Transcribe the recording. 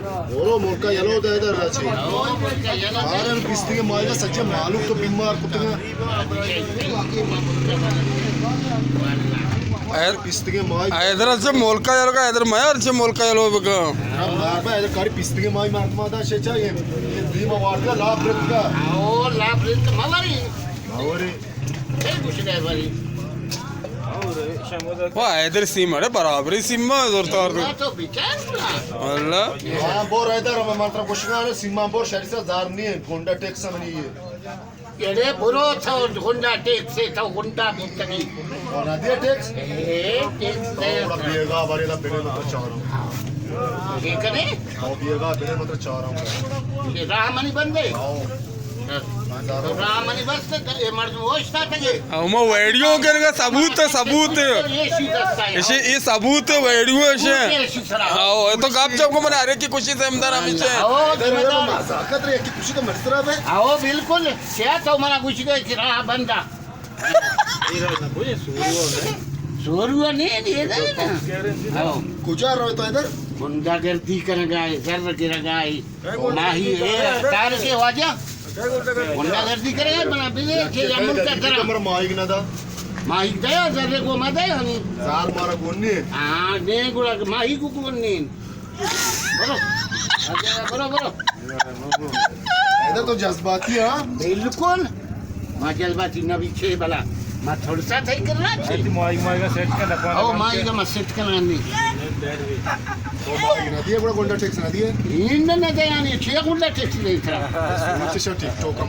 बोलो मोका येलो दे इधर राची आरे पिस्ती के मायगा सच्चे मालूम तो बीमार कुत्ते पिस्ती के माय इधर अच्छे मोलका यार का इधर मैं अच्छे मोलका यार वो बका मार बा इधर कारी पिस्ती के माय मारता शेचा ये बीमा वार्ड का लाभ रेट का आओ लाभ रेट मलारी और कुछ नहीं भाई वाह इधर सीम है बराबर ही सीम में जोर तार तो बिचार अल्लाह हां बोर इधर हम मात्र कुशगा सीमा बोर शरीर से जार नहीं है गोंडा टैक्स में नहीं है येडे बुरो था गुंडा टैक्स से था गुंडा मुक्तगी और नदिया टैक्स टैक्स थोड़ा बेगा वाला बेले मत चाह रहा हूं ये करे और बेगा बेले मत चाह रहा हूं ये रामनी बंदे आओ रामनी बस ये मर्द होशता थे हम वीडियो करेगा सबूत ये सीधा ऐसे ये सबूत वीडियो ऐसे आओ तो गाप जब को मैंने अरे की खुशी से हमदार हमेशा आओ जिम्मेदार मजाकत रे की खुशी तो मरतरा है आओ बिल्कुल क्या तो मना कुछ गए कि रहा बंदा सोरुआ नहीं दिए ना आओ गुजार रहो तो इधर गुंडागर्दी करेगा कर गिरेगा नाही है तार के वाजा गुंडागर्दी करेगा बना बिले के अमल का तरह कमर माइक ना दा माइक दया जरे को मत दया नहीं सार मारा गोन्नी हां ने गुड़ा माही को कोनी बोलो बोलो बोलो इधर तो जज्बाती है बिल्कुल मां जज्बाती नबी छे बला मां थोड़ा सा थे कर रहा छे माइक सेट कर लगा ओ माइक का सेट करना नहीं तो माइक ना दिए बड़ा गोंडा टैक्स ना दिए इन न दया नहीं छे गुंडा टैक्सी नहीं था अच्छा टिकटॉक